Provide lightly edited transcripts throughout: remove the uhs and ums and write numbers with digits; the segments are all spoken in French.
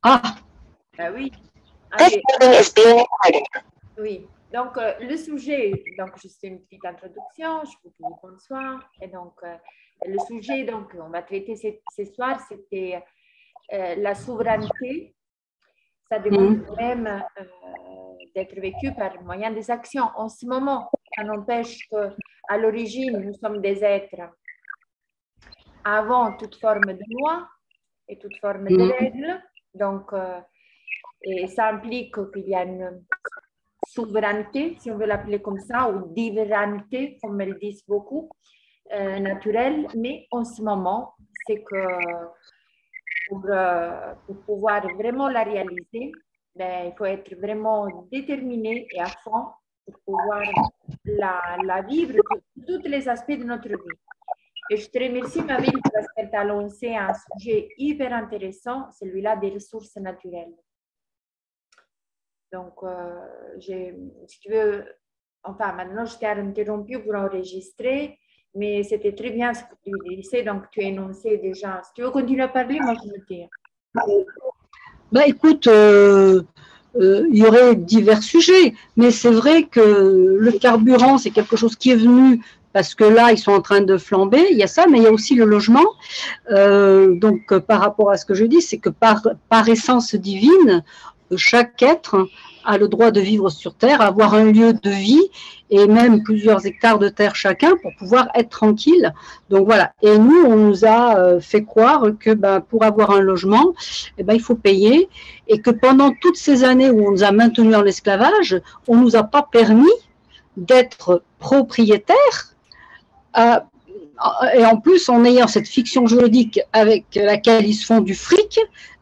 Ah, Oui. This Allez, meeting is being recorded. oui. Donc, le sujet, donc juste une petite introduction, je vous dis bonsoir. Et donc, le sujet, donc, on va traiter ce soir, c'était la souveraineté. Ça demande quand même d'être vécu par moyen des actions. En ce moment, ça n'empêche qu'à l'origine, nous sommes des êtres avant toute forme de loi et toute forme de règles. Donc, et ça implique qu'il y a une souveraineté, si on veut l'appeler comme ça, ou divinité, comme elles disent beaucoup, naturelle. Mais en ce moment, c'est que pour pouvoir vraiment la réaliser, ben, il faut être vraiment déterminé et à fond pour pouvoir la vivre tous les aspects de notre vie. Et je te remercie, Maville, parce qu'elle t'a lancé un sujet hyper intéressant, celui-là des ressources naturelles. Donc, si tu veux, enfin, maintenant, je t'ai interrompu pour enregistrer, mais c'était très bien ce que tu disais, donc tu énonçais déjà. Si tu veux continuer à parler, moi, je me tais. bah écoute, il y aurait divers sujets, mais c'est vrai que le carburant, c'est quelque chose qui est venu parce que là, ils sont en train de flamber, il y a ça, mais il y a aussi le logement. Donc, par rapport à ce que je dis, c'est que par essence divine, chaque être a le droit de vivre sur Terre, avoir un lieu de vie et même plusieurs hectares de terre chacun pour pouvoir être tranquille. Donc voilà. Et nous, on nous a fait croire que pour avoir un logement, il faut payer et que pendant toutes ces années où on nous a maintenus en esclavage, on ne nous a pas permis d'être propriétaires. Et en plus, en ayant cette fiction juridique avec laquelle ils se font du fric,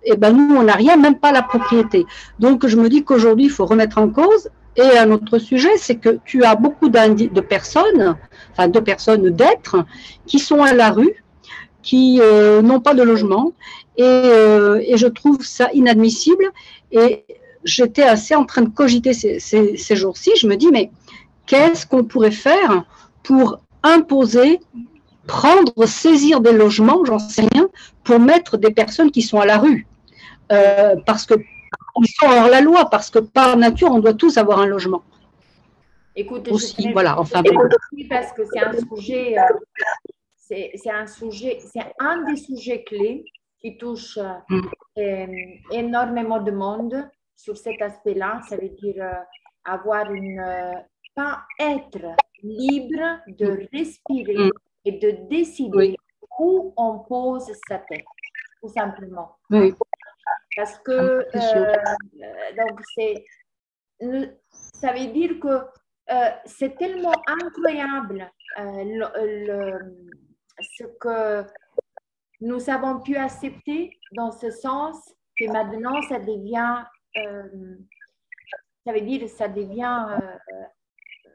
nous, on n'a rien, même pas la propriété. Donc, je me dis qu'aujourd'hui, il faut remettre en cause. Et un autre sujet, c'est que tu as beaucoup de personnes, d'êtres, qui sont à la rue, qui n'ont pas de logement. Et je trouve ça inadmissible. Et j'étais assez en train de cogiter ces jours-ci. Je me dis, mais qu'est-ce qu'on pourrait faire pour imposer, saisir des logements, j'en sais rien, pour mettre des personnes qui sont à la rue. Parce qu'ils sont hors la loi, parce que par nature, on doit tous avoir un logement. Écoute, aussi, voilà, enfin, parce que c'est un sujet, c'est un des sujets clés qui touche énormément de monde sur cet aspect-là. Ça veut dire pas être libre de respirer et de décider où on pose sa tête, tout simplement. Oui. Parce que donc ça veut dire que c'est tellement incroyable ce que nous avons pu accepter dans ce sens que maintenant ça devient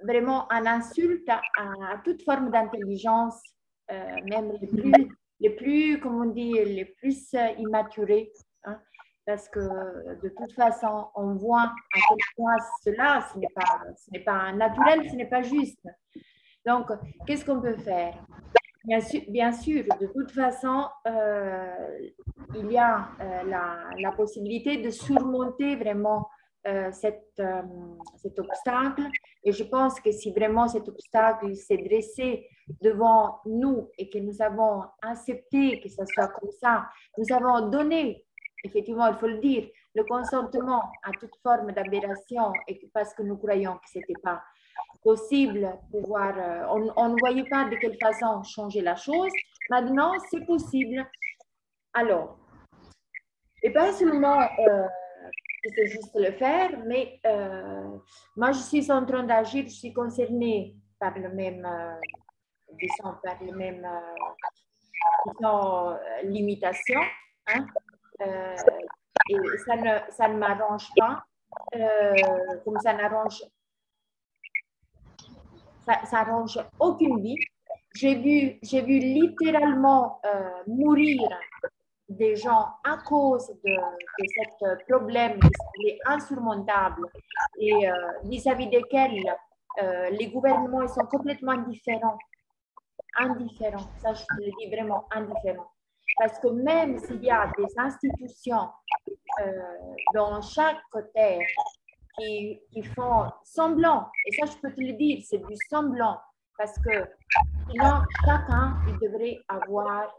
vraiment une insulte à toute forme d'intelligence, même les plus, comment on dit, les plus immaturés. Hein, parce que de toute façon, on voit à quel point cela, ce n'est pas naturel, ce n'est pas juste. Donc, qu'est-ce qu'on peut faire? Bien sûr, de toute façon, il y a la possibilité de surmonter vraiment cet obstacle. Et je pense que si vraiment cet obstacle s'est dressé devant nous et que nous avons accepté que ce soit comme ça, nous avons donné, effectivement, il faut le dire, le consentement à toute forme d'aberration et parce que nous croyons que ce n'était pas possible, on ne voyait pas de quelle façon changer la chose. Maintenant, c'est possible. Alors, et pas seulement que c'est juste le faire, mais moi, je suis en train d'agir, je suis concernée par le même, limitation. Hein? Et ça ne m'arrange pas, comme ça n'arrange ça n'arrange aucune vie. J'ai vu littéralement mourir des gens à cause de ce problème qui semblait insurmontable et vis-à-vis desquels les gouvernements ils sont complètement indifférents. Indifférents, ça je te le dis vraiment, indifférents. Parce que même s'il y a des institutions dans chaque terre qui font semblant, et ça je peux te le dire, c'est du semblant, parce que sinon chacun il devrait avoir,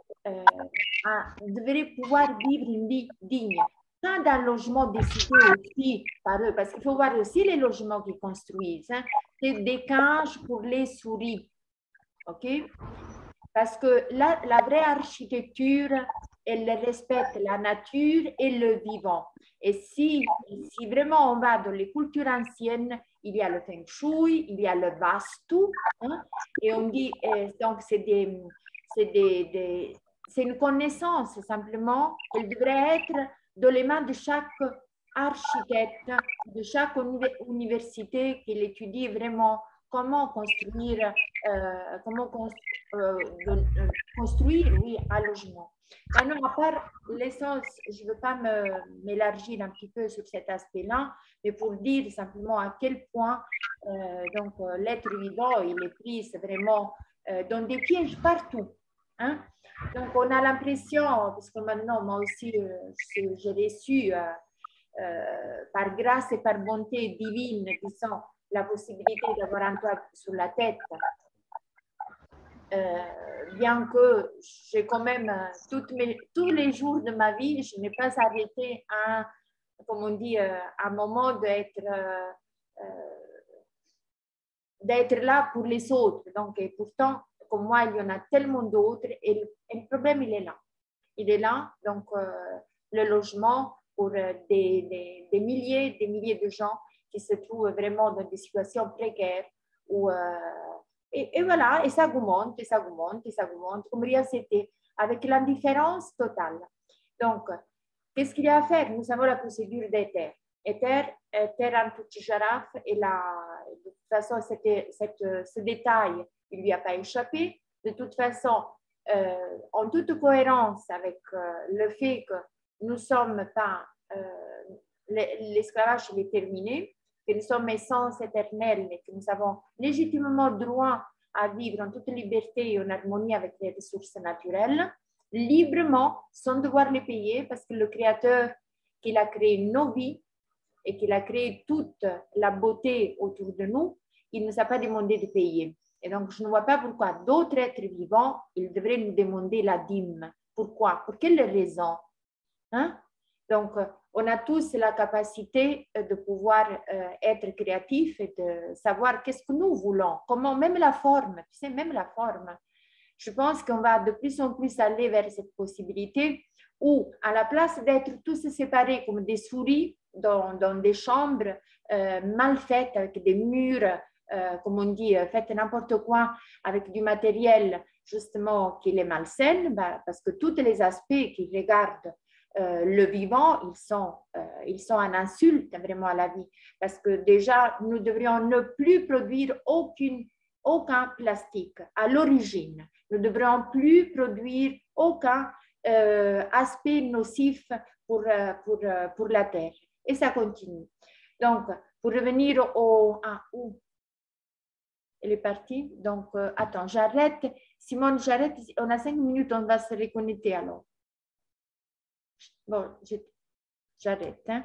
devrait pouvoir vivre une vie digne. Pas d'un logement décidé aussi par eux, parce qu'il faut voir aussi les logements qu'ils construisent. Hein. C'est des cages pour les souris. OK? Parce que la vraie architecture, elle respecte la nature et le vivant. Et si vraiment on va dans les cultures anciennes, il y a le feng shui, il y a le vastu, hein, et on dit, donc c'est une connaissance simplement, elle devrait être dans les mains de chaque architecte, de chaque université qui étudie vraiment comment construire, construire, oui, un logement. Maintenant, à part l'essence, je ne veux pas m'élargir un petit peu sur cet aspect-là, mais pour dire simplement à quel point l'être vivant, il est pris vraiment dans des pièges partout. Hein? Donc, on a l'impression, parce que maintenant, moi aussi, j'ai reçu par grâce et par bonté divine, disons, la possibilité d'avoir un toit sur la tête. Bien que j'ai quand même tous les jours de ma vie, je n'ai pas arrêté comme on dit, un moment d'être là pour les autres. Donc, et pourtant, comme moi, il y en a tellement d'autres et le problème, il est là. Il est là, donc le logement pour des milliers de gens qui se trouvent vraiment dans des situations précaires où, et voilà, et ça augmente, et ça augmente, et ça augmente, comme rien c'était, avec l'indifférence totale. Donc, qu'est-ce qu'il y a à faire? Nous avons la procédure d'Ether. Ether en toute girafe, et de toute façon, ce détail, il ne lui a pas échappé. De toute façon, en toute cohérence avec le fait que nous ne sommes pas, l'esclavage est terminé, que nous sommes essence éternelle et que nous avons légitimement droit à vivre en toute liberté et en harmonie avec les ressources naturelles, librement, sans devoir les payer, parce que le Créateur, qu'il a créé nos vies et qu'il a créé toute la beauté autour de nous, il ne nous a pas demandé de payer. Et donc, je ne vois pas pourquoi d'autres êtres vivants, ils devraient nous demander la dîme. Pourquoi? Pour quelle raison? Hein? Donc, on a tous la capacité de pouvoir être créatifs et de savoir qu'est-ce que nous voulons, comment, même la forme, tu sais, même la forme. Je pense qu'on va de plus en plus aller vers cette possibilité où, à la place d'être tous séparés comme des souris dans des chambres mal faites, avec des murs, comme on dit, faites n'importe quoi, avec du matériel justement qui est malsain, parce que tous les aspects qui regardent le vivant, ils sont une insulte vraiment à la vie. Parce que déjà, nous devrions ne plus produire aucun plastique à l'origine. Nous ne devrions plus produire aucun aspect nocif pour la Terre. Et ça continue. Donc, pour revenir où elle est partie. Donc, attends, j'arrête. Simone, j'arrête. On a 5 minutes, on va se reconnecter alors. Bon, j'arrête. Hein.